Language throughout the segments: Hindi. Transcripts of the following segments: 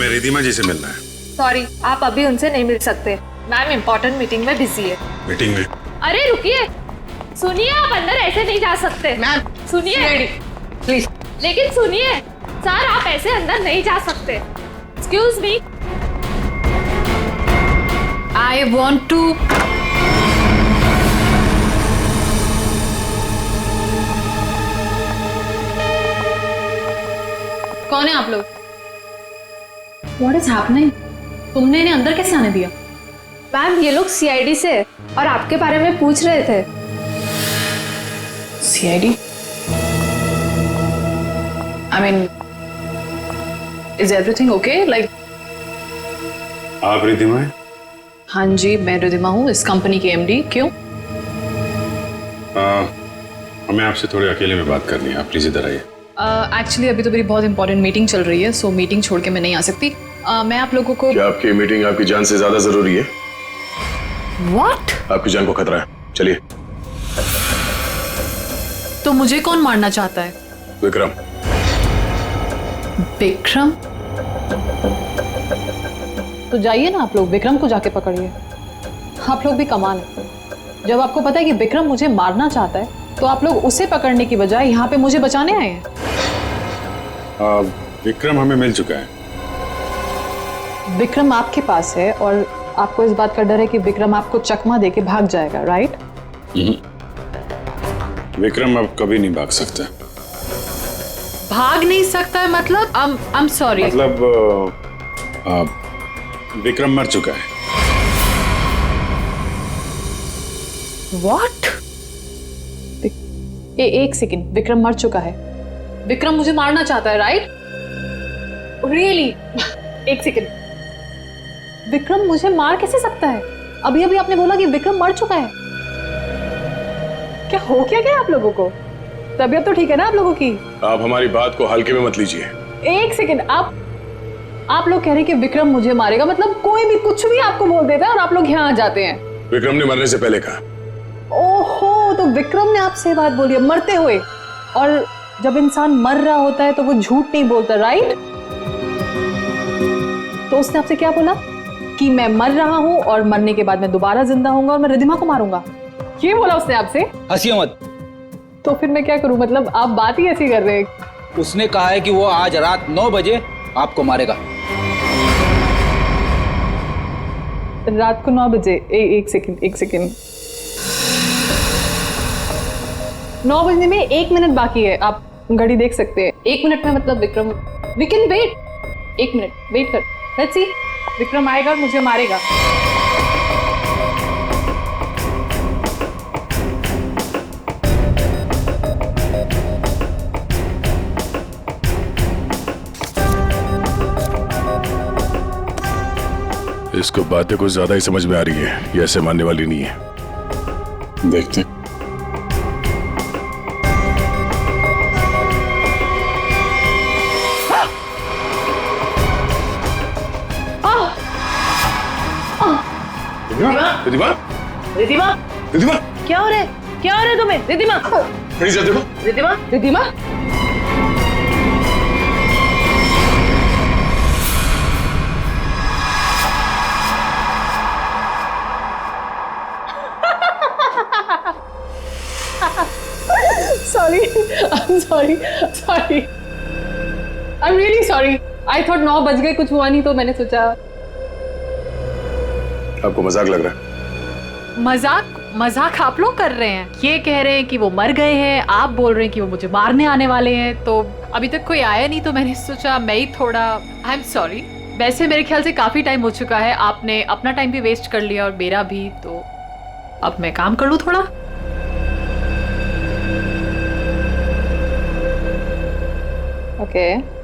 हमें रिधिमा जी से मिलना है। सॉरी, आप अभी उनसे नहीं मिल सकते। मैम इम्पोर्टेंट मीटिंग में बिजी है। मीटिंग में? अरे रुकिए, सुनिए, आप अंदर ऐसे नहीं जा सकते। मैम सुनिए प्लीज। लेकिन सुनिए सर, आप ऐसे अंदर नहीं जा सकते। Excuse me, I want to. कौन है आप लोग? What is happening? तुमने इन्हें अंदर कैसे आने दिया? मैम ये लोग सीआईडी से और आपके बारे में पूछ रहे थे। CID? I mean, is everything okay? Like, आप रिधिमा हैं? हाँ जी, मैं रिधिमा हूँ, इस कंपनी की MD। क्यों? हमें आपसे थोड़ी अकेले में बात करनी है, आप प्लीज इधर आइए। एक्चुअली अभी तो मेरी बहुत इंपॉर्टेंट मीटिंग चल रही है, सो मीटिंग छोड़ के मैं नहीं आ सकती। मैं आप लोगों को। क्या आपकी मीटिंग आपकी जान से ज्यादा जरूरी है? What? आपकी जान को खतरा है, चलिए। तो मुझे कौन मारना चाहता है? विक्रम। विक्रम? तो जाइए ना आप लोग, विक्रम को जाके पकड़िए। आप लोग भी कमाल है, जब आपको पता है कि विक्रम मुझे मारना चाहता है तो आप लोग उसे पकड़ने की बजाय यहाँ पे मुझे बचाने आए हैं। विक्रम हमें मिल चुका है। विक्रम आपके पास है और आपको इस बात का डर है कि विक्रम आपको चकमा देके भाग जाएगा, राइट? विक्रम अब कभी नहीं भाग सकता। भाग नहीं सकता है मतलब? I'm sorry। मतलब विक्रम मर चुका है। What? एक सेकंड, विक्रम मर चुका है? विक्रम मुझे मारना चाहता है, राइट? रियली? एक सेकंड, विक्रम मुझे मार कैसे सकता है? अभी अभी आपने बोला कि विक्रम मर चुका है। क्या हो क्या गया आप लोगों को? तबीयत तो ठीक है ना आप लोगों की? आप हमारी बात को हल्के में मत लीजिए। एक सेकंड, आप लोग कह रहे हैं कि विक्रम मुझे मारेगा, मतलब कोई भी कुछ भी आपको बोल देता है और आप लोग यहाँ आ जाते हैं। विक्रम ने मरने से पहले कहा। ओहो, तो विक्रम ने आपसे बात बोली है मरते हुए। और जब इंसान मर रहा होता है तो वो झूठ नहीं बोलता, राइट? तो उसने आपसे क्या बोला? कि मैं मर रहा हूं और मरने के बाद मैं दोबारा जिंदा होऊंगा और मैं रिधिमा को मारूंगा, ये बोला उसने आपसे? हंसिए मत। तो फिर मैं क्या करूं? मतलब आप बात ही ऐसी कर रहे हैं। उसने कहा है कि वो आज रात 9 बजे आपको मारेगा। रात को 9 बजे? एक सेकंड, 9 बजने में 1 मिनट बाकी है, आप घड़ी देख सकते हैं। 1 मिनट में मतलब Vikram, we can wait. 1 minute wait कर, लेट्स सी। विक्रम आएगा और मुझे मारेगा। इसको बातें कुछ ज्यादा ही समझ में आ रही है, ये ऐसे मानने वाली नहीं है। देखते। रिधिमा? रिधिमा? रिधिमा? क्या हो रहा है? क्या हो रहा है तुम्हें? रिधिमा? खड़ी जाते हो? Ridhima? Ridhima? Sorry, I'm sorry. I'm really sorry. I thought 9 बज गए, कुछ हुआ नहीं तो मैंने सोचा। आपको मजाक लग रहा है? मजाक आप लोग कर रहे हैं। ये कह रहे हैं कि वो मर गए हैं, आप बोल रहे हैं कि वो मुझे मारने आने वाले हैं। तो अभी तक कोई आया नहीं तो मैंने सोचा मैं ही थोड़ा। I am sorry. वैसे मेरे ख्याल से काफी टाइम हो चुका है, आपने अपना टाइम भी वेस्ट कर लिया और मेरा भी, तो अब मैं काम कर लूं थोड़ा। ओके।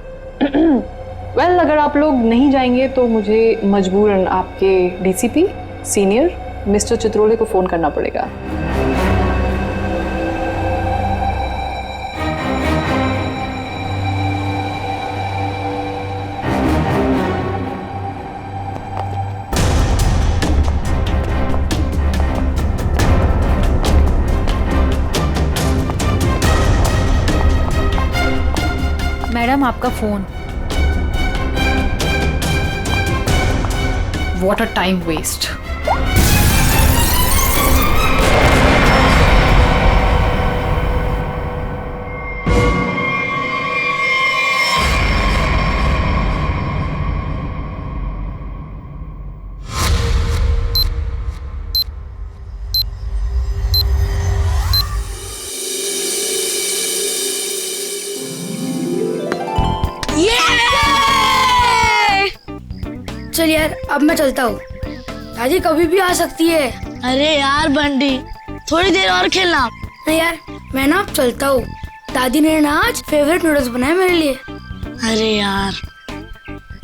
वेल, अगर आप लोग नहीं जाएंगे तो मुझे मजबूरन आपके DCP सीनियर मिस्टर चित्रोले को फोन करना पड़ेगा। मैडम आपका phone. What a time waste. चल यार, अब मैं चलता हूँ। दादी कभी भी आ सकती है। अरे यार बंटी, थोड़ी देर और खेलना। नहीं यार, मैं ना अब चलता हूँ। दादी ने ना आज फेवरेट नूडल्स बनाए मेरे लिए। अरे यार,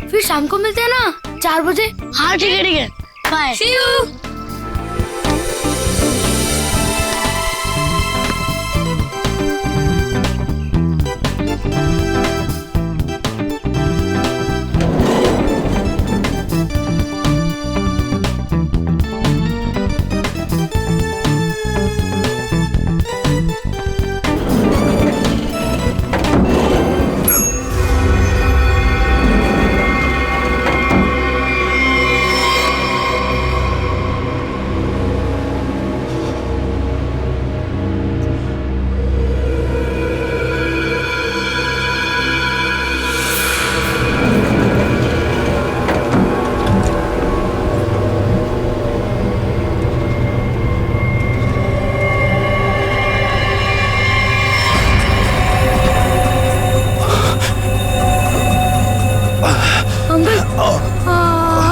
फिर शाम को मिलते हैं ना 4 बजे। हाँ ठीक है ठीक है, बाय। See you।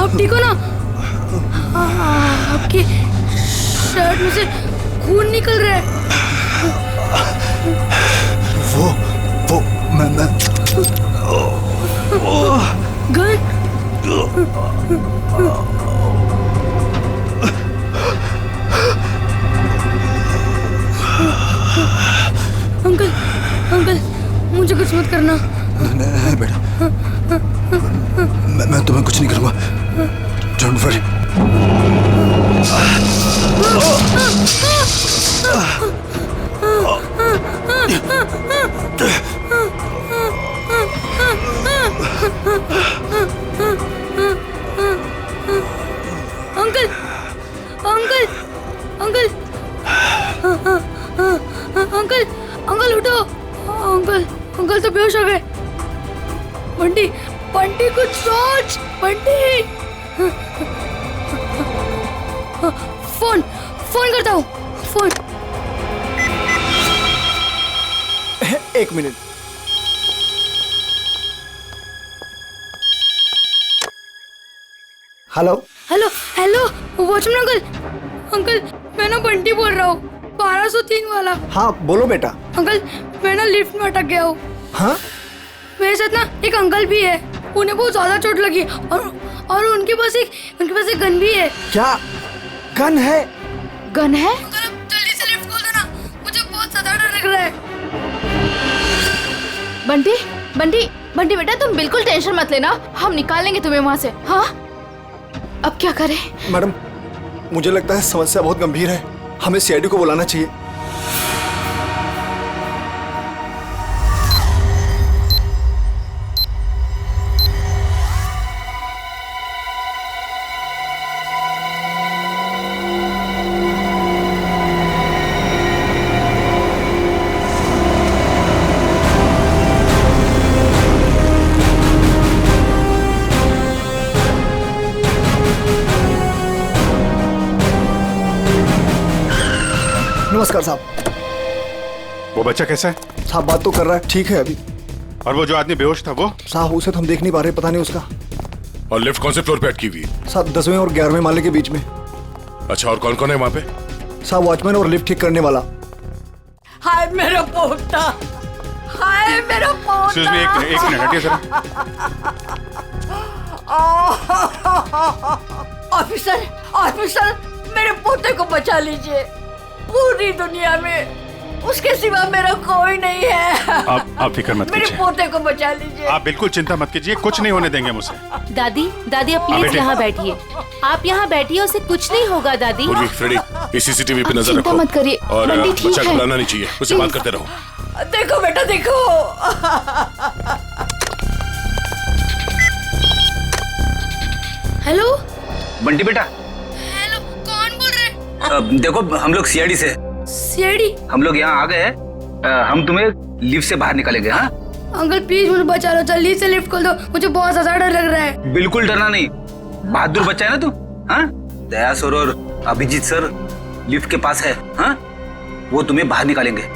आप ठीक हो ना? आपकी शर्ट में से खून निकल रहा है। वो मैं गन? अंकल अंकल, मुझे कुछ मत करना। नहीं बेटा, मैं तुम्हें कुछ नहीं करूंगा। Don't worry. Uncle uncle uncle uncle uncle उठो। अंकल अंकल तो बेहोश हो गए। बंटी बंटी कुछ सोच। बंटी फोन फोन करता हूँ। फोन। एक minute. Hello hello hello, watchman uncle. Uncle मैं ना बंटी बोल रहा हूँ, 1203 वाला। हाँ बोलो बेटा। अंकल मैं ना लिफ्ट में अटक गया हूँ। हाँ मेरे साथ ना एक अंकल भी है, उन्हें बहुत ज्यादा चोट लगी और उनके पास एक गन भी है। क्या गन है? गन है? अंकल अब जल्दी से लिफ्ट खोल देना, मुझे बहुत ज्यादा डर लग रहा है। बंटी बंटी बंटी बेटा, तुम बिल्कुल टेंशन मत लेना, हम निकाल लेंगे तुम्हें वहां से। हाँ अब क्या करें? मैडम मुझे लगता है समस्या बहुत गंभीर है, हमें सीआईडी को बुलाना चाहिए। नमस्कार साहब। वो बच्चा कैसा है? साहब बात तो कर रहा है, ठीक है अभी। और वो जो आदमी बेहोश था वो? साहब उसे तो हम देख नहीं पा रहे, पता नहीं उसका। और लिफ्ट कौन से फ्लोर पे अटकी हुई? साहब 10वें और 11वें माले के बीच में। अच्छा, और कौन कौन है वहाँ पे? साहब वॉचमैन और लिफ्ट ठीक करने वाला। हाय मेरा पोता, हाय मेरा पोता। एक्सक्यूज मी, एक मिनट हटिए जरा। ऑफिसर ऑफिसर, मेरे पोते को बचा लीजिए। पूरी दुनिया में उसके सिवा मेरा कोई नहीं है। आप फिक्र मत मेरे कीजिए, पोते को बचा लीजिए। आप बिल्कुल चिंता मत कीजिए, कुछ नहीं होने देंगे मुझे। दादी दादी आप प्लीज बेटे। यहाँ बैठिए। आप यहाँ बैठिए, उसे कुछ नहीं होगा दादी। पूर्वी, फ्रेडी, इस सीसीटीवी पे नजर चिंता रखो। मत करिए, और बंटी ठीक बच्चा है। घबराना नहीं चाहिए, उससे बात करते रहो। देखो बेटा देखो। हेलो बंटी बेटा। हेलो, कौन बोल रहे? देखो हम लोग सीआईडी से, सीआईडी? हम लोग यहाँ आ गए हैं। हम तुम्हें लिफ्ट से बाहर निकालेंगे। हाँ अंकल प्लीज मुझे बचा लो, जल्दी से लिफ्ट खोल दो, मुझे बहुत ज्यादा डर लग रहा है। बिल्कुल डरना नहीं, बहादुर बच्चा है ना तू। हाँ दया सर और अभिजीत सर लिफ्ट के पास है। हाँ वो तुम्हें बाहर निकालेंगे।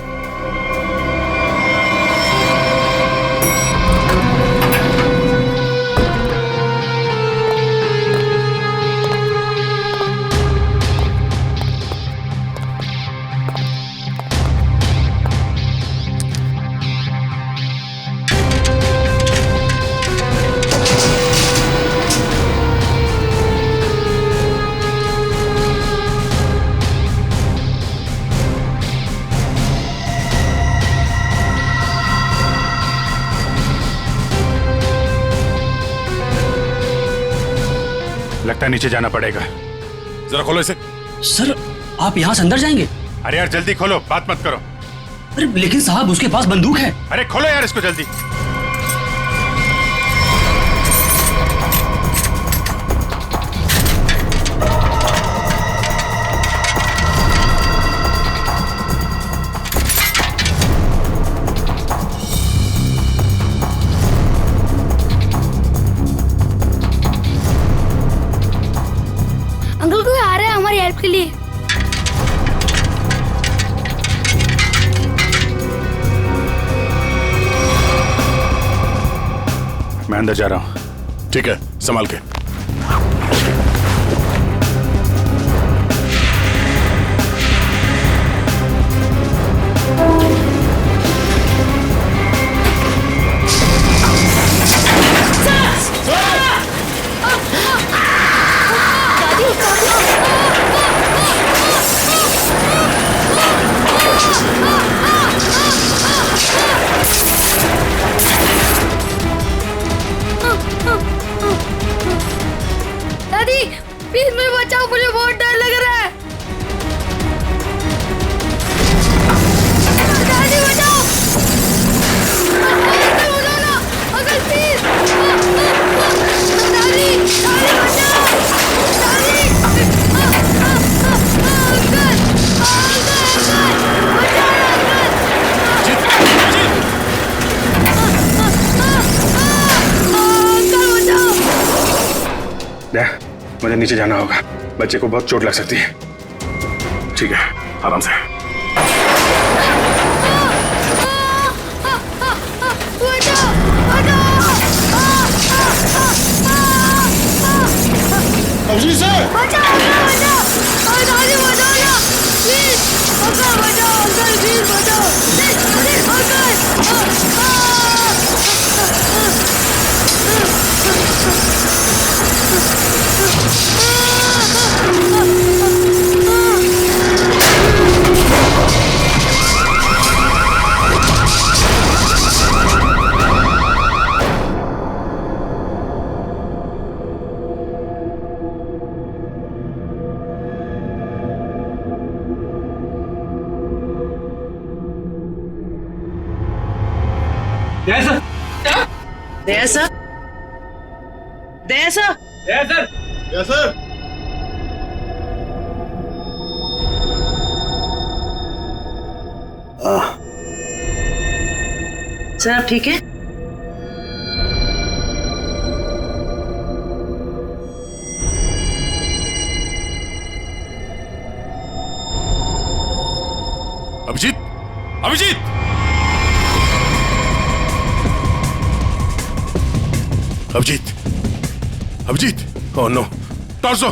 लगता है नीचे जाना पड़ेगा। जरा खोलो इसे। सर आप यहाँ से अंदर जाएंगे? अरे यार जल्दी खोलो, बात मत करो। अरे लेकिन साहब उसके पास बंदूक है। अरे खोलो यार इसको जल्दी। अंकल कोई आ रहा है हमारी हेल्प के लिए। मैं अंदर जा रहा हूँ। ठीक है, संभाल के। दादी प्लीज मुझे बचाओ, मुझे बहुत डर लग रहा है। दादी बचाओ, अंकल बचाओ ना, अंकल प्लीज। दादी दादी बचाओ, दादी अंकल अंकल दया, मुझे नीचे जाना होगा, बच्चे को बहुत चोट लग सकती है। ठीक है, आराम से। अभिजीत सर बचाओ, बचाओ, दादी बचाओ ना प्लीज, अंकल बचाओ, अंकल प्लीज बचाओ, please Daya sir, Daya sir, Daya sir, yes sir. Sir आप ठीक है? अभिजीत, अभिजीत, अभिजीत, अभिजीत, ओह नो, टॉर्सो,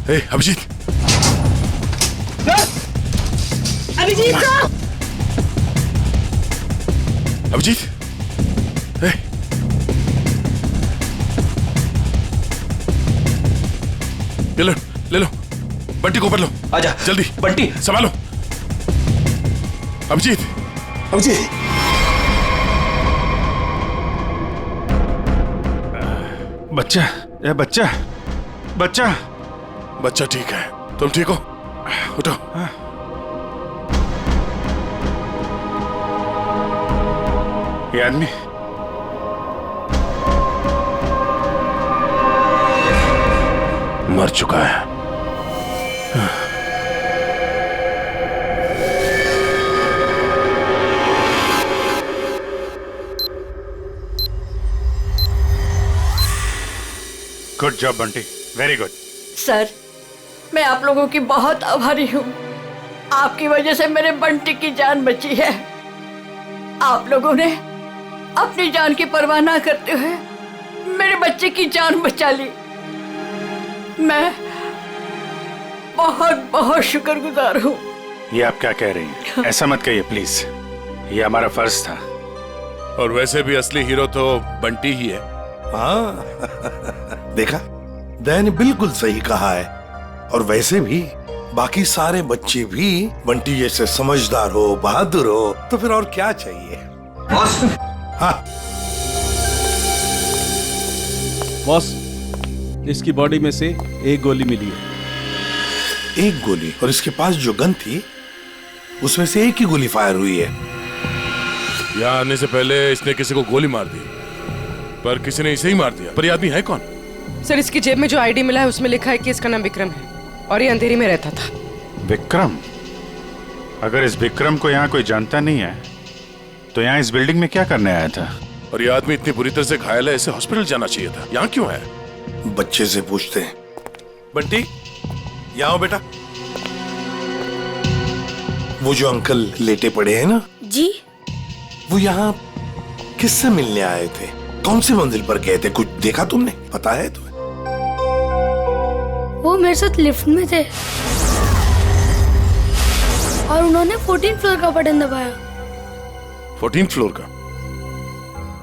hey Abhijeet, Abhijeet sir, Abhijeet, hey, ले लो, बंटी को ऊपर लो। आजा जल्दी, बंटी संभालो। अभिजीत, अभिजीत, बच्चा, ये बच्चा, बच्चा, बच्चा ठीक है। तुम ठीक हो? उठो। ये आदमी मर चुका है। Good job Bunty, very good. Sir, मैं आप लोगों की बहुत आभारी हूँ। आपकी वजह से मेरे बंटी की जान बची है। आप लोगों ने अपनी जान की परवाह ना करते हुए मेरे बच्चे की जान बचा ली। मैं बहुत बहुत शुक्रगुजार हूँ। ये आप क्या कह रही हैं? ऐसा मत कहिए प्लीज, ये हमारा फर्ज था। और वैसे भी असली हीरो तो बंटी ही है। हाँ देखा, दया ने बिल्कुल सही कहा है। और वैसे भी बाकी सारे बच्चे भी बंटी जैसे समझदार हो, बहादुर हो, तो फिर और क्या चाहिए। बॉस, हाँ बॉस, इसकी बॉडी में से एक गोली मिली है। एक गोली? और इसके पास जो गन थी उसमें से एक ही गोली फायर हुई है। यहाँ आने से पहले इसने किसी को गोली मार दी, पर किसी ने इसे ही मार दिया। पर ये आदमी है कौन? सर, इसकी जेब में जो आईडी मिला है उसमें लिखा है कि इसका नाम विक्रम है और ये अंधेरी में रहता था। विक्रम? अगर इस विक्रम को यहाँ कोई जानता नहीं है तो यहाँ इस बिल्डिंग में क्या करने आया था? और ये आदमी इतनी बुरी तरह से घायल है, इसे हॉस्पिटल जाना चाहिए था। यहाँ क्यों है? बच्चे से पूछते हैं। बंटी, यहाँ आओ बेटा। वो जो अंकल लेटे पड़े हैं ना जी, वो यहाँ किससे मिलने आए थे? कौन सी मंजिल पर गए थे? कुछ देखा तुमने? पता है तुम्हें? वो मेरे साथ लिफ्ट में थे और उन्होंने 14 फ्लोर का बटन दबाया। 14 फ्लोर का?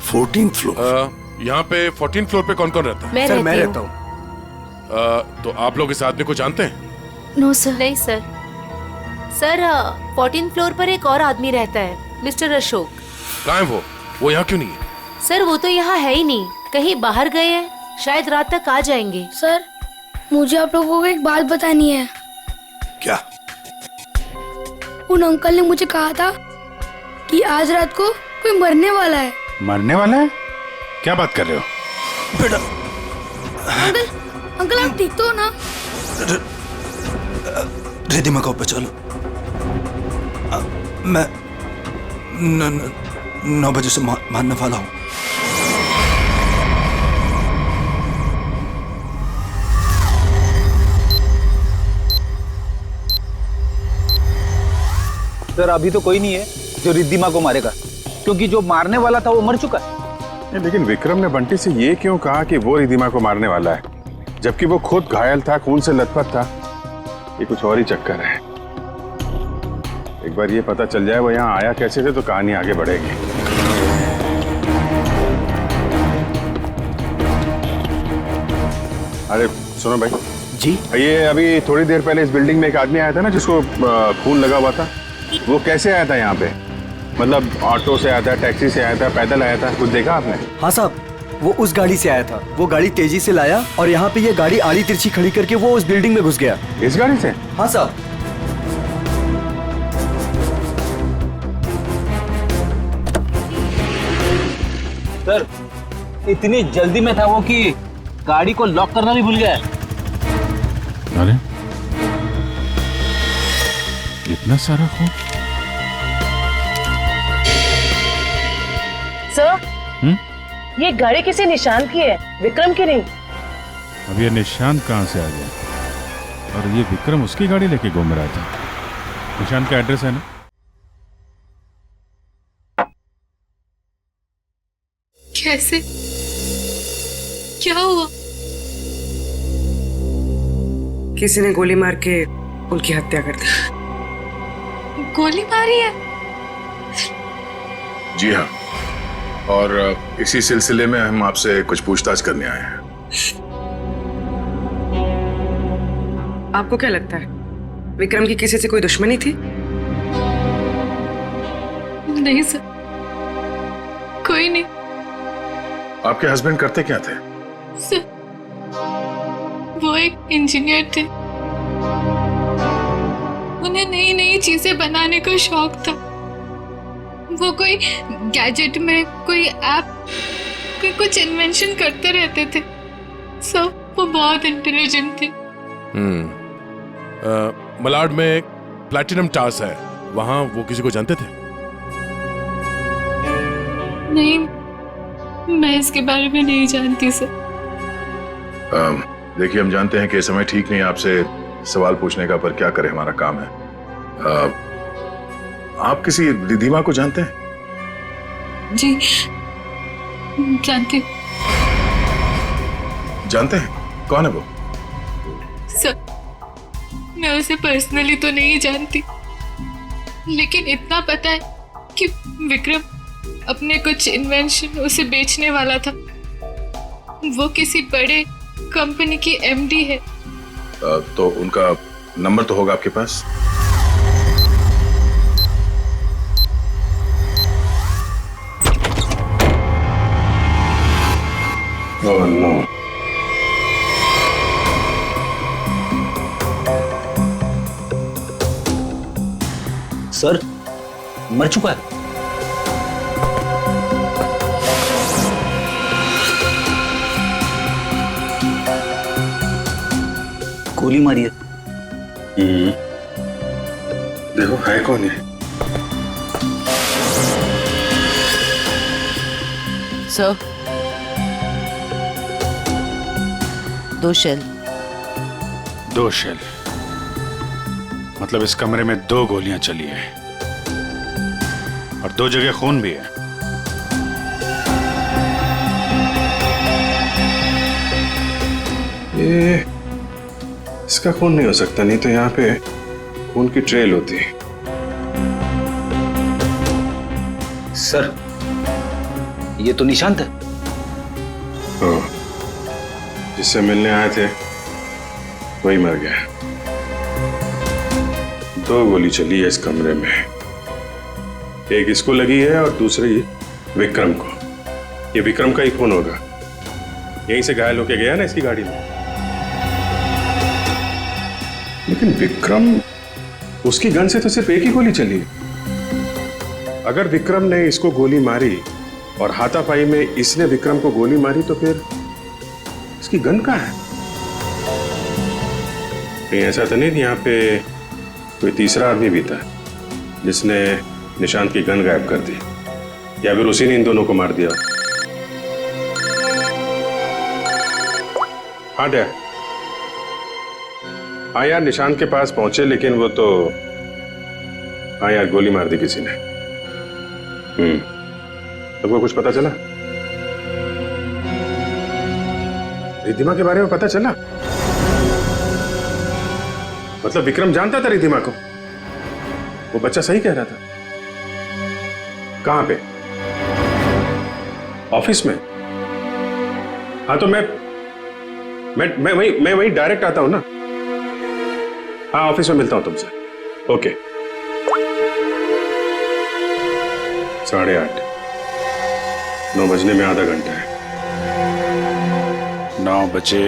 14 फ्लोर? यहाँ पे 14 फ्लोर पे कौन कौन रहता है? सर, मैं रहता हूँ। तो आप लोग इस आदमी को जानते हैं? No sir. नहीं सर। सर, 14 फ्लोर पर एक और आदमी रहता है, मिस्टर अशोक। कहाँ है वो? वो यहाँ क्यों नहीं है? सर, वो तो यहाँ है ही नहीं, कहीं बाहर गए हैं, शायद रात तक आ जाएंगे। सर, मुझे आप लोगों को एक बात बतानी है। क्या? उन अंकल ने मुझे कहा था कि आज रात को कोई मरने वाला है। मरने वाला है? क्या बात कर रहे हो? बेटा। अंकल आप ठीक तो हो ना? रिद्धिमा को बचा लो। मैं 9 बजे से मारने वाला हूँ। सर, अभी तो कोई नहीं है जो रिद्धिमा को मारेगा, क्योंकि जो मारने वाला था वो मर चुका है। लेकिन विक्रम ने बंटी से ये क्यों कहा कि वो रिद्धिमा को मारने वाला है, जबकि वो खुद घायल था, खून से लथपथ था? ये कुछ और ही चक्कर है। एक बार ये पता चल जाए वो यहाँ आया कैसे थे तो कहानी आगे बढ़ेगी। अरे सुनो भाई जी, ये अभी थोड़ी देर पहले इस बिल्डिंग में एक आदमी आया था ना जिसको खून लगा हुआ था, वो कैसे आया था यहाँ पे? मतलब ऑटो से आया था, टैक्सी से आया था, पैदल आया था? कुछ देखा आपने? हाँ साहब, वो उस गाड़ी से आया था। वो गाड़ी तेजी से लाया और यहाँ पे ये गाड़ी आड़ी तिरछी खड़ी करके वो उस बिल्डिंग में घुस गया। इस गाड़ी से? हाँ साहब। सर, इतनी जल्दी में था वो कि गाड़ी को लॉक करना भी भूल गया। अरे इतना सारा खून? सर, ये गाड़ी किसी निशान की है, विक्रम की नहीं। अब ये निशान कहाँ से आ गया? और ये विक्रम उसकी गाड़ी लेके घूम रहा था। निशान का एड्रेस है ना? कैसे? क्या हुआ? किसी ने गोली मार के उनकी हत्या कर दी। गोली मारी है? जी हाँ, और इसी सिलसिले में हम आपसे कुछ पूछताछ करने आए हैं। आपको क्या लगता है, विक्रम की किसी से कोई दुश्मनी थी? नहीं सर, कोई नहीं। आपके हस्बैंड करते क्या थे? सर, वो एक इंजीनियर थे। उन्हें नई नई चीजें बनाने का शौक था। वो कोई गैजेट में कोई ऐप, कोई कुछ इन्वेंशन करते रहते थे। सर, वो बहुत इंटेलिजेंट थे। मलाड में प्लैटिनम टास है, वहां वो किसी को जानते थे? नहीं, मैं इसके बारे में नहीं जानती सर। देखिए, हम जानते हैं कि समय ठीक नहीं है आपसे सवाल पूछने का, पर क्या करें, हमारा काम है। आप किसी रिधिमा को जानते हैं? जी जानती हूँ। जानते हैं? कौन है वो? सर, मैं उसे पर्सनली तो नहीं जानती, लेकिन इतना पता है कि विक्रम अपने कुछ इन्वेंशन उसे बेचने वाला था। वो किसी बड़े कंपनी की एमडी है। तो उनका नंबर तो होगा आपके पास? Oh no. सर मर चुका है। गोली मारी है। देखो है कौन है? Sir, 2 shell. 2 शेल? मतलब इस कमरे में 2 गोलियां चली है और 2 जगह खून भी है। ये इसका खून नहीं हो सकता, नहीं तो यहाँ पे खून की ट्रेल होती। सर ये तो निशांत है। जिससे मिलने आए थे वही मर गया। 2 गोली चली है इस कमरे में, एक इसको लगी है और दूसरी विक्रम को। ये विक्रम का ही खून होगा, यहीं से घायल होके गया ना इसकी गाड़ी में। लेकिन विक्रम, उसकी गन से तो सिर्फ एक ही गोली चली। अगर विक्रम ने इसको गोली मारी और हाथापाई में इसने विक्रम को गोली मारी, तो फिर इसकी गन कहाँ है? कहीं ऐसा तो नहीं यहाँ पे कोई तीसरा आदमी भी था जिसने निशांत की गन गायब कर दी, या फिर उसी ने इन दोनों को मार दिया? हाँ डैड, हाँ यार, निशांत के पास पहुंचे, लेकिन वो तो, हाँ यार, गोली मार दी किसी ने। तुमको कुछ पता चला? रिधिमा के बारे में पता चला? मतलब विक्रम जानता था रिधिमा को? वो बच्चा सही कह रहा था। कहां पे? ऑफिस में? हाँ तो मैं वही डायरेक्ट आता हूं ना। हाँ, ऑफिस में मिलता हूं तुमसे। ओके। 8:30, 9 बजने में आधा घंटा है। 9 बजे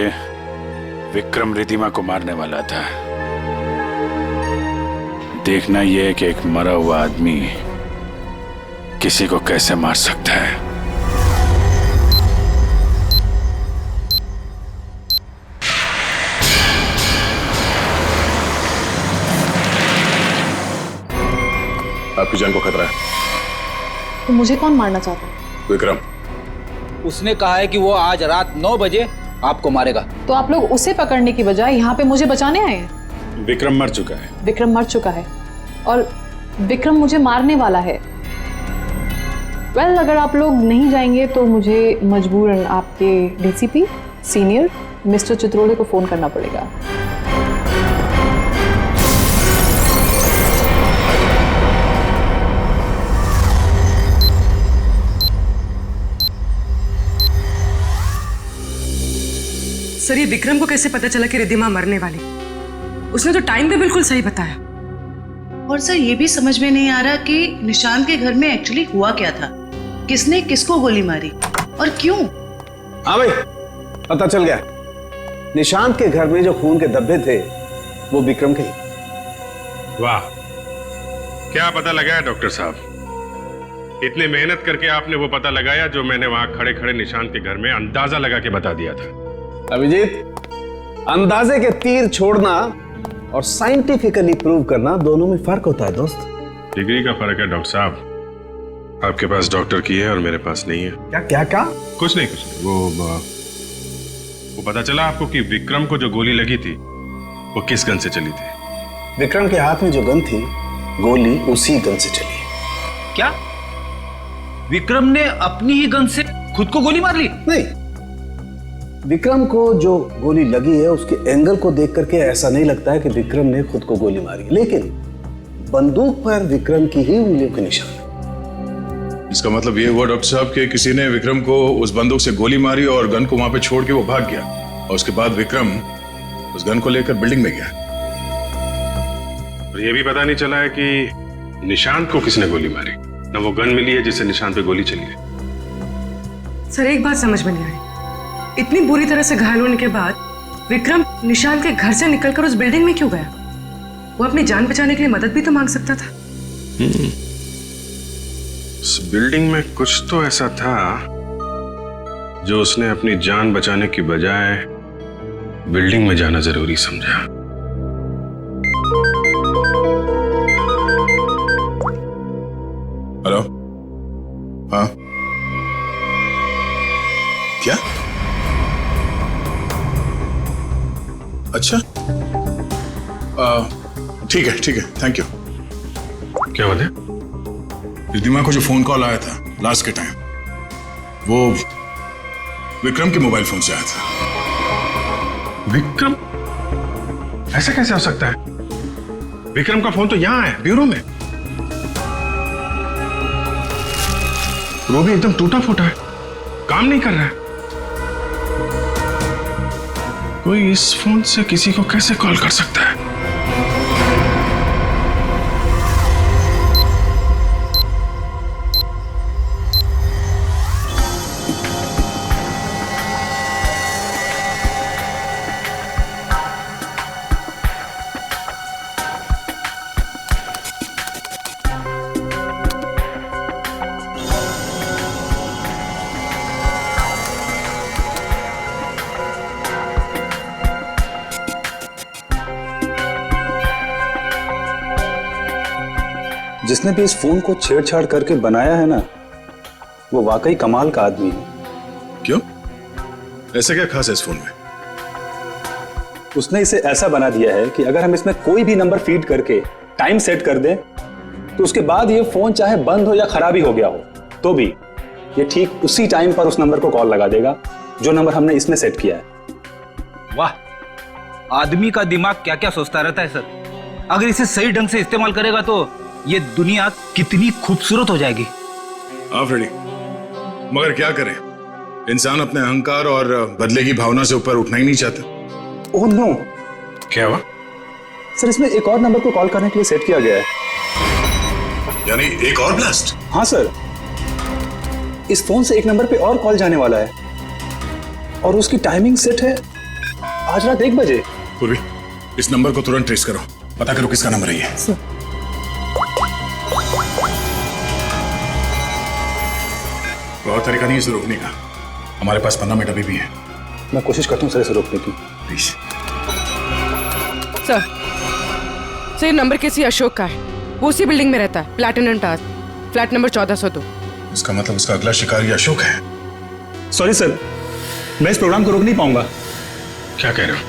विक्रम रिधिमा को मारने वाला था। देखना यह है कि एक मरा हुआ आदमी किसी को कैसे मार सकता है। आपकी जान को खतरा है। तो मुझे कौन मारना चाहता है? विक्रम। उसने कहा है कि वो आज रात 9 बजे आपको मारेगा। तो आप लोग उसे पकड़ने की बजाय यहाँ पे मुझे बचाने आए हैं? विक्रम मर चुका है। विक्रम मर चुका है और विक्रम मुझे मारने वाला है। वेल, अगर आप लोग नहीं जाएंगे तो मुझे मजबूरन आपके डीसीपी सीनियर मिस्टर चित्रोले को फोन करना पड़ेगा। सर, ये विक्रम को कैसे पता चला कि रिधिमा मरने वाली? उसने तो टाइम भी बिल्कुल सही बताया। और सर, ये भी समझ में नहीं आ रहा कि निशांत के घर में एक्चुअली हुआ क्या था, किसने किसको गोली मारी और क्यों। हाँ भाई, पता चल गया। निशांत के घर में जो खून के धब्बे थे वो विक्रम के ही। वाह, क्या पता लगाया डॉक्टर साहब। इतनी मेहनत करके आपने वो पता लगाया जो मैंने वहां खड़े खड़े निशांत के घर में अंदाजा लगा के बता दिया था। अभिजीत, अंदाजे के तीर छोड़ना और साइंटिफिकली प्रूव करना दोनों में फर्क होता है दोस्त। डिग्री का फर्क है डॉक्टर साहब। आपके पास डॉक्टर की है और मेरे पास नहीं है। क्या क्या क्या? कुछ नहीं। वो पता चला आपको कि विक्रम को जो गोली लगी थी वो किस गन से चली थी? विक्रम के हाथ में जो गन थी, गोली उसी गन से चली। क्या विक्रम ने अपनी ही गन से खुद को गोली मार ली? नहीं, विक्रम को जो गोली लगी है उसके एंगल को देख करके ऐसा नहीं लगता है कि विक्रम ने खुद को गोली मारी, लेकिन बंदूक पर विक्रम की ही उंगलियों के निशान है। इसका मतलब ये हुआ डॉक्टर साहब कि किसी ने विक्रम को उस बंदूक से गोली मारी और गन को वहां पे छोड़ के वो भाग गया, और उसके बाद विक्रम उस गन को लेकर बिल्डिंग में गया। और ये भी पता नहीं चला है कि निशांत को किसने गोली मारी, ना वो गन मिली है जिससे निशांत पे गोली चली है। सर एक बात समझ में नहीं आई, इतनी बुरी तरह से घायल होने के बाद विक्रम निशांत के घर से निकलकर उस बिल्डिंग में क्यों गया? वो अपनी जान बचाने के लिए मदद भी तो मांग सकता था। उस बिल्डिंग में कुछ तो ऐसा था जो उसने अपनी जान बचाने की बजाय बिल्डिंग में जाना जरूरी समझा। हेलो, हाँ क्या? अच्छा, ठीक है, थैंक यू। क्या बात है? रिद्धिमा को जो फोन कॉल आया था लास्ट के टाइम, वो विक्रम के मोबाइल फोन से आया था। विक्रम? ऐसा कैसे हो सकता है? विक्रम का फोन तो यहां है, ब्यूरो में। वो भी एकदम टूटा फूटा है, काम नहीं कर रहा है। कोई इस फोन से किसी को कैसे कॉल कर सकता है? जिसने भी इस फोन को छेड़छाड़ करके बनाया है ना, वो वाकई कमाल का आदमी है। क्यों? ऐसा क्या खास है इस फोन में? उसने इसे ऐसा बना दिया है कि अगर हम इसमें कोई भी नंबर फीड करके टाइम सेट कर दें, तो उसके बाद ये फोन चाहे बंद हो या खराबी हो गया हो, तो भी ये ठीक उसी टाइम पर उस नंबर को कॉल लगा देगा जो नंबर हमने इसमें सेट किया है। वाह, आदमी का दिमाग क्या क्या सोचता रहता है सर। अगर इसे सही ढंग से इस्तेमाल करेगा तो ये दुनिया कितनी खूबसूरत हो जाएगी। हाँ फ्रेडी, मगर क्या करें, इंसान अपने अहंकार और बदले की भावना से ऊपर उठना ही नहीं चाहता। Oh no. क्या हुआ? सर इसमें एक और नंबर को कॉल करने के लिए सेट किया गया है। यानी एक और ब्लास्ट? हाँ सर, इस फोन से एक नंबर पे और कॉल जाने वाला है और उसकी टाइमिंग सेट है आज रात 1 बजे। पूर्वी, इस नंबर को तुरंत ट्रेस करो, पता करो किसका नंबर है ये। बहुत तरीका नहीं है इसे रोकने का, हमारे पास 15 मिनट अभी भी है। मैं कोशिश करता हूँ सर इसे रोकने की। प्लीज। सर ये नंबर किसी अशोक का है, वो उसी बिल्डिंग में रहता है, प्लैटिनम टावर, फ्लैट नंबर 1402। इसका मतलब उसका अगला शिकारी अशोक है। सॉरी सर, मैं इस प्रोग्राम को रोक नहीं पाऊंगा। क्या कह रहे हो?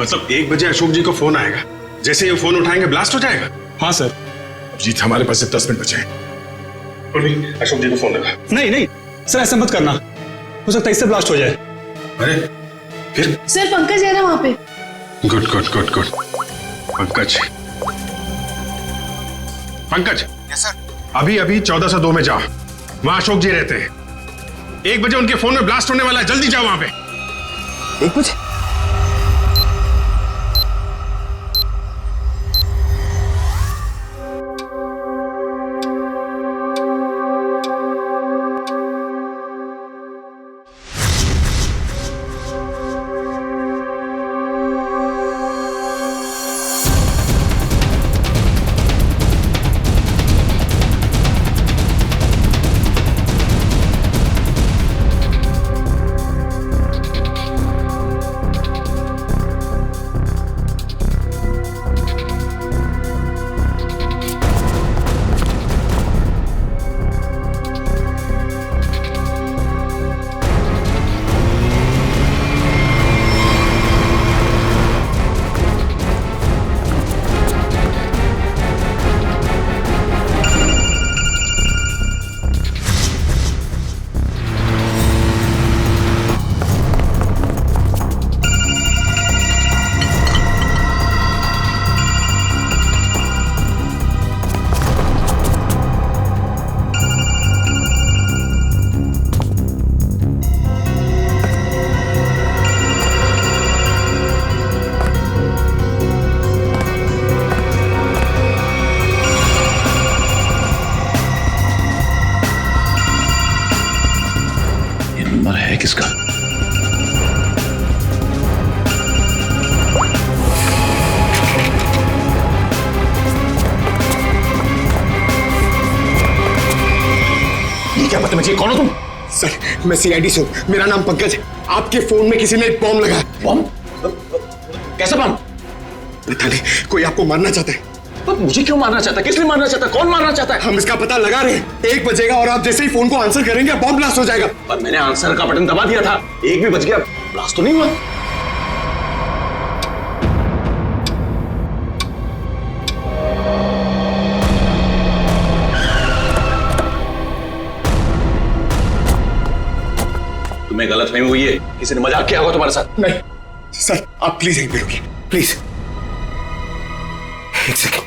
मतलब 1 बजे अशोक जी को फोन आएगा, जैसे ये फोन उठाएंगे ब्लास्ट हो जाएगा? हाँ सर। जीत, हमारे पास सिर्फ 10 मिनट बचे हैं। अशोक जी को फोन लगा। नहीं नहीं सर, ऐसा मत करना, हो सकता है इससे ब्लास्ट हो जाए। अरे फिर? सर पंकज है ना वहां पे। Good good good good. Pankaj, Pankaj. Yes sir. अभी अभी 1402 में जाओ, वहां अशोक जी रहते हैं। 1 बजे उनके फोन में ब्लास्ट होने वाला है, जल्दी जाओ वहां पे। 1 बजे? बदतमीजी, कौन हो तुम? सर मैं सीआईडी से हूँ, मेरा नाम पंकज है। आपके फोन में किसी ने एक बॉम्ब लगाया। बॉम्ब? कैसा बॉम्ब? पता नहीं, कोई आपको मारना चाहता है। तो मुझे क्यों मारना चाहता है? किस लिए मारना चाहता है? कौन मारना चाहता है? हम इसका पता लगा रहे हैं। 1 बजेगा और आप जैसे ही फोन को आंसर करेंगे बॉम्ब ब्लास्ट हो जाएगा। पर मैंने आंसर का बटन दबा दिया था, 1 भी बज गया, ब्लास्ट तो नहीं हुआ। तुम्हें गलतफहमी हुई है, किसी ने मजाक किया होगा तुम्हारे साथ। नहीं सर, आप प्लीज यहीं पे रुकिए, प्लीज। 1 सेकेंड,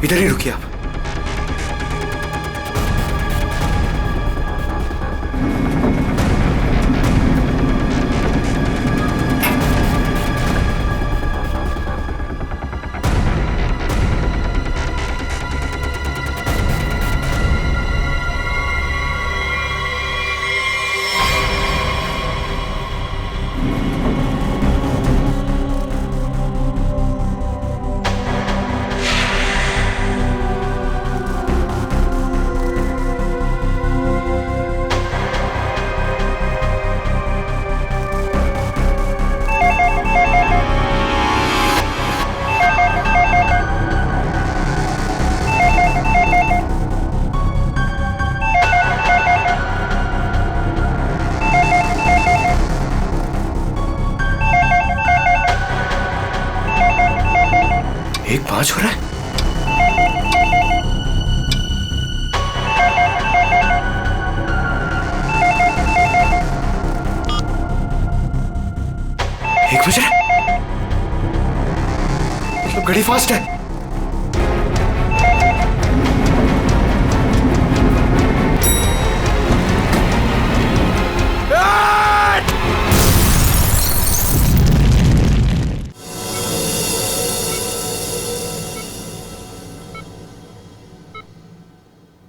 इधर ही रुकिए आप। एक 5 हो रहा है। एक बज रहा है, मतलब घड़ी फास्ट है।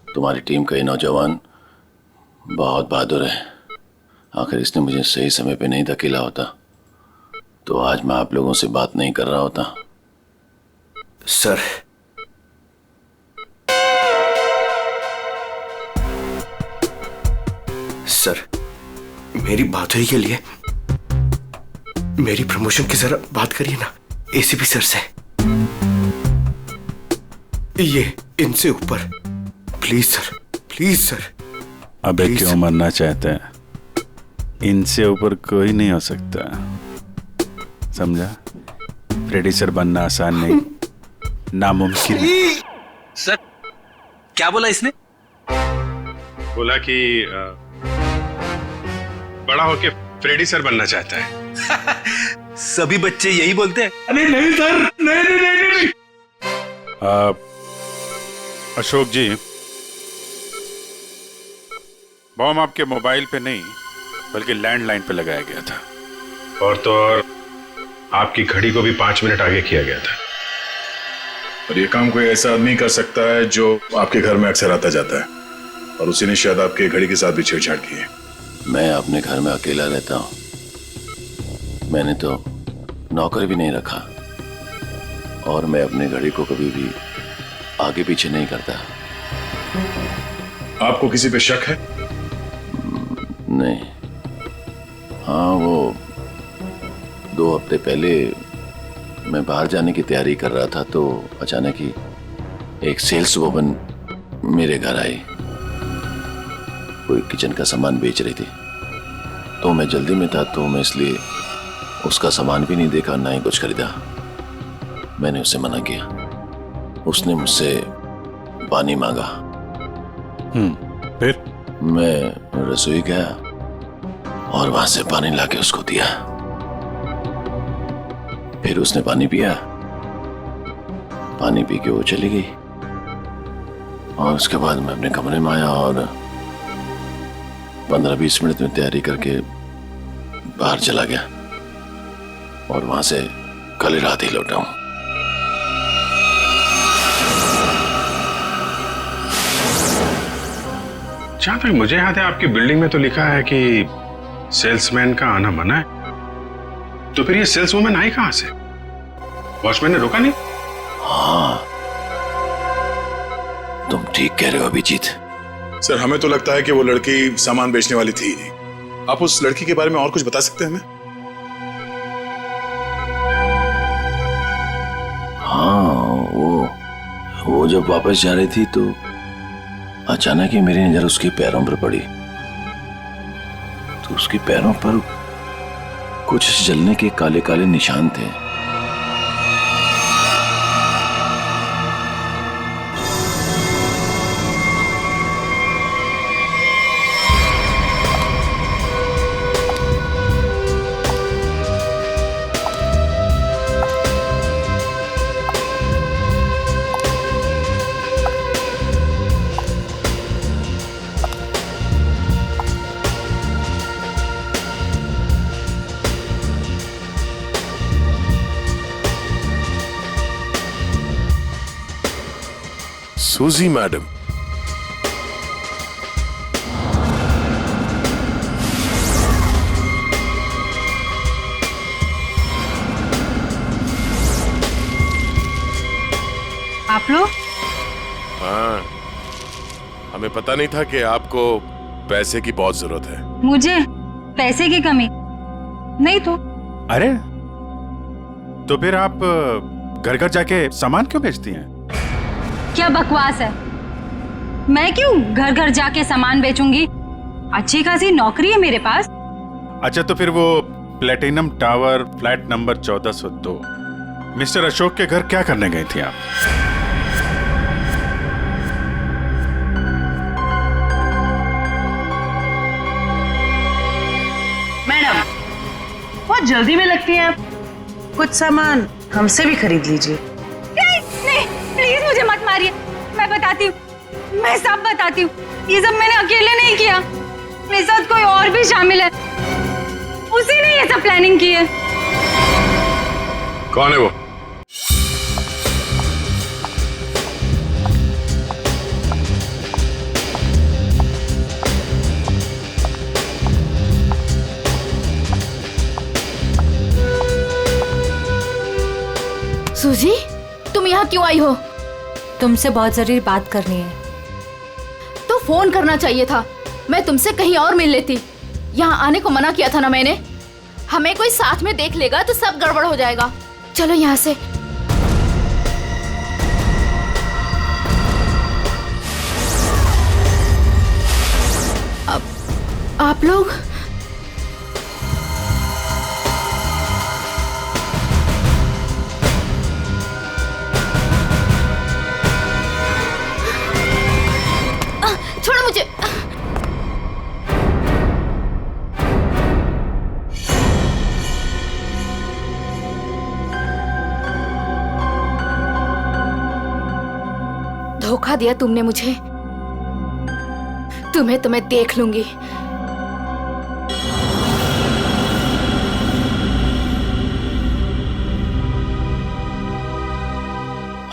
तुम्हारी टीम का ये नौजवान बहुत बहादुर है। आखिर इसने मुझे सही समय पे नहीं धकेला होता तो आज मैं आप लोगों से बात नहीं कर रहा होता। सर, सर मेरी बात हुई के लिए मेरी प्रमोशन की जरा बात करिए ना एसीपी सर से। ये इनसे ऊपर, प्लीज सर, प्लीज सर। अबे क्यों मरना चाहते हैं? इनसे ऊपर कोई नहीं हो सकता, समझा? फ्रेडी सर बनना आसान नहीं, नामुमकिन है। सर क्या बोला इसने? बोला कि बड़ा होके फ्रेडी सर बनना चाहता है। सभी बच्चे यही बोलते हैं। अरे नहीं सर, नहीं। अशोक जी, बॉम्ब आपके मोबाइल पे नहीं बल्कि लैंडलाइन पे लगाया गया था, और तो और आपकी घड़ी को भी 5 मिनट आगे किया गया था। और ये काम कोई ऐसा आदमी कर सकता है जो आपके घर में अक्सर आता जाता है, और उसी ने शायद आपके घड़ी के साथ भी छेड़छाड़ की है। मैं अपने घर में अकेला रहता हूँ, मैंने तो नौकर भी नहीं रखा, और मैं अपनी घड़ी को कभी भी आगे पीछे नहीं करता। आपको किसी पे शक है? नहीं। हाँ, वो 2 हफ्ते पहले मैं बाहर जाने की तैयारी कर रहा था तो अचानक ही एक सेल्स वुमन मेरे घर आई। कोई किचन का सामान बेच रही थी, तो मैं जल्दी में था तो मैं इसलिए उसका सामान भी नहीं देखा, ना ही कुछ खरीदा। मैंने उसे मना किया। उसने मुझसे पानी मांगा। फिर मैं रसोई गया और वहां से पानी लाके उसको दिया। फिर उसने पानी पिया, पानी पी के वो चली गई, और उसके बाद मैं अपने कमरे में आया और 15-20 मिनट में तैयारी करके बाहर चला गया, और वहां से कल रात ही लौटा हूं। जहां तक मुझे याद है आपकी बिल्डिंग में तो लिखा है कि सेल्समैन का आना मना है, तो फिर ये सेल्स वुमन आई कहां से? वॉचमैन ने रोका नहीं? हाँ, ठीक कह रहे हो अभिजीत। सर हमें तो लगता है कि वो लड़की सामान बेचने वाली थी ही नहीं। आप उस लड़की के बारे में और कुछ बता सकते हैं हमें? हाँ, वो जब वापस जा रही थी तो अचानक ही मेरी नजर उसके पैरों पर पड़ी, तो उसके पैरों पर कुछ जलने के काले काले निशान थे। सूजी मैडम, आप लोग? हाँ, हमें पता नहीं था कि आपको पैसे की बहुत जरूरत है। मुझे पैसे की कमी नहीं तो। अरे तो फिर आप घर घर जाके सामान क्यों बेचती हैं? क्या बकवास है, मैं क्यों घर घर जाके सामान बेचूंगी? अच्छी खासी नौकरी है मेरे पास। अच्छा तो फिर वो platinum tower flat number 1402 mister Ashok के घर क्या करने गई थी आप? मैडम बहुत जल्दी में लगती हैं आप, कुछ सामान हमसे भी खरीद लीजिए। नहीं, प्लीज मुझे मत मारिए, मैं बताती हूँ, मैं सब बताती हूँ। ये सब मैंने अकेले नहीं किया, मेरे साथ कोई और भी शामिल है, उसी ने ये सब प्लानिंग की है। कौन है वो? सूजी, तुम यहाँ क्यों आई हो? तुमसे बहुत जरूरी बात करनी है। तो फोन करना चाहिए था, मैं तुमसे कहीं और मिल लेती। यहाँ आने को मना किया था ना मैंने। हमें कोई साथ में देख लेगा तो सब गड़बड़ हो जाएगा। चलो यहाँ से। आप लोग छोड़ो मुझे। धोखा दिया तुमने मुझे, तुम्हें तो मैं देख लूंगी।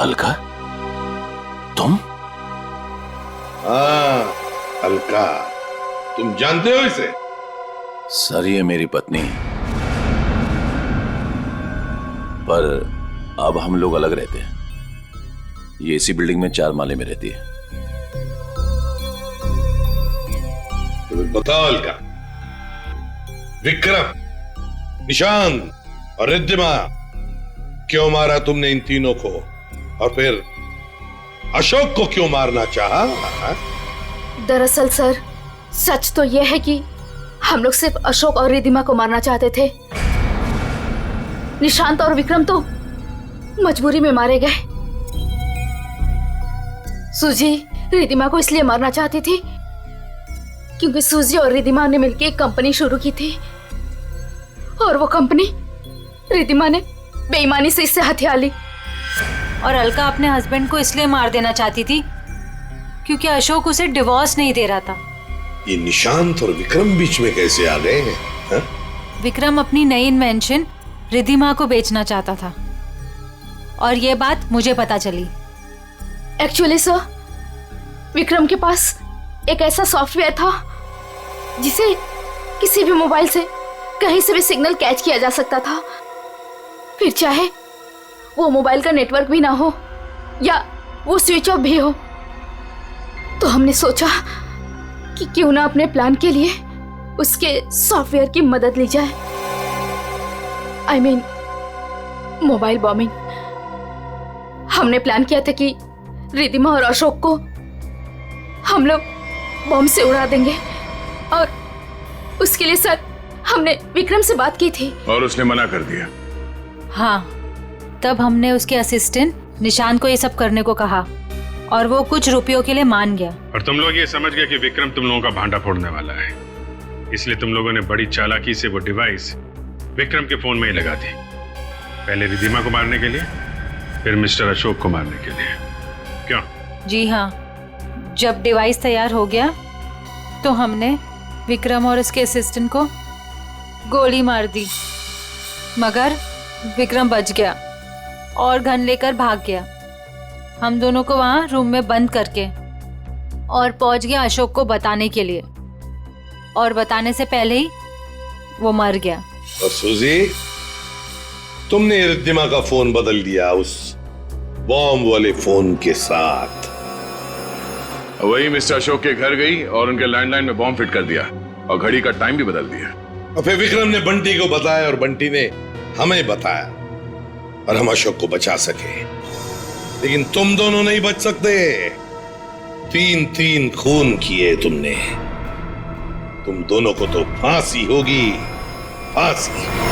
अलका, तुम? हाँ अलका, तुम जानते हो इसे? सर ये मेरी पत्नी, पर अब हम लोग अलग रहते हैं। ये इसी बिल्डिंग में 4 माले में रहती है। तो बताओ अलका, विक्रम, निशांत और रिद्धिमा क्यों मारा तुमने इन तीनों को, और फिर अशोक को क्यों मारना चाहा? दरअसल सर, सच तो यह है कि हम लोग सिर्फ अशोक और रिद्धिमा को मारना चाहते थे। निशांत और विक्रम तो मजबूरी में मारे गए। सूजी रिद्धिमा को इसलिए मारना चाहती थी क्योंकि सूजी और रिद्धिमा ने मिलकर एक कंपनी शुरू की थी, और वो कंपनी रिद्धिमा ने बेईमानी से इससे हथिया ली। और अलका अपने हस्बैंड को इसलिए मार देना चाहती थी क्योंकि अशोक उसे डिवोर्स नहीं दे रहा था। ये निशांत और विक्रम बीच में कैसे आ गए हैं? हा? विक्रम अपनी नई इन्वेंशन रिद्धिमा को बेचना चाहता था, और ये बात मुझे पता चली। एक्चुअली सर, विक्रम के पास एक ऐसा सॉफ्टवेयर था जिसे किसी भी मोबाइल से कहीं से भी सिग्नल कैच किया जा सकता था, फिर चाहे वो मोबाइल का नेटवर्क भी ना हो या वो स्विच ऑफ भी हो। तो हमने सोचा कि क्यों ना अपने प्लान के लिए उसके सॉफ्टवेयर की मदद ली जाए। I mean mobile bombing. हमने प्लान किया था कि रिद्धिमा और अशोक को हम लोग बॉम्ब से उड़ा देंगे, और उसके लिए सर हमने विक्रम से बात की थी और उसने मना कर दिया। हाँ, तब हमने उसके असिस्टेंट निशान को ये सब करने को कहा और वो कुछ रुपयों के लिए मान गया। और तुम लोग ये समझ गए कि विक्रम तुम लोगों का भांडा फोड़ने वाला है, इसलिए तुम लोगों ने बड़ी चालाकी से वो डिवाइस विक्रम के फोन में ही लगा दी। पहले रिद्धिमा को मारने के लिए, फिर मिस्टर अशोक को मारने के लिए। क्यों? जी हाँ, जब डिवाइस तैयार हो गया तो हमने विक्रम और उसके असिस्टेंट को गोली मार दी, मगर विक्रम बच गया और गन लेकर भाग गया। हम दोनों को वहाँ रूम में बंद करके और पहुंच गया अशोक को बताने के लिए, और बताने से पहले ही वो मर गया। और सूजी, तुमने रिद्धिमा का फोन बदल दिया उस बॉम्ब वाले फोन के साथ। वही मिस्टर अशोक के घर गई और उनके लैंडलाइन में बॉम्ब फिट कर दिया और घड़ी का टाइम भी बदल दिया। और फिर विक्रम ने बंटी को बताया और बंटी ने हमें बताया और हम अशोक को बचा सके। लेकिन तुम दोनों नहीं बच सकते। 3 खून किए तुमने। तुम दोनों को तो फांसी होगी, फांसी।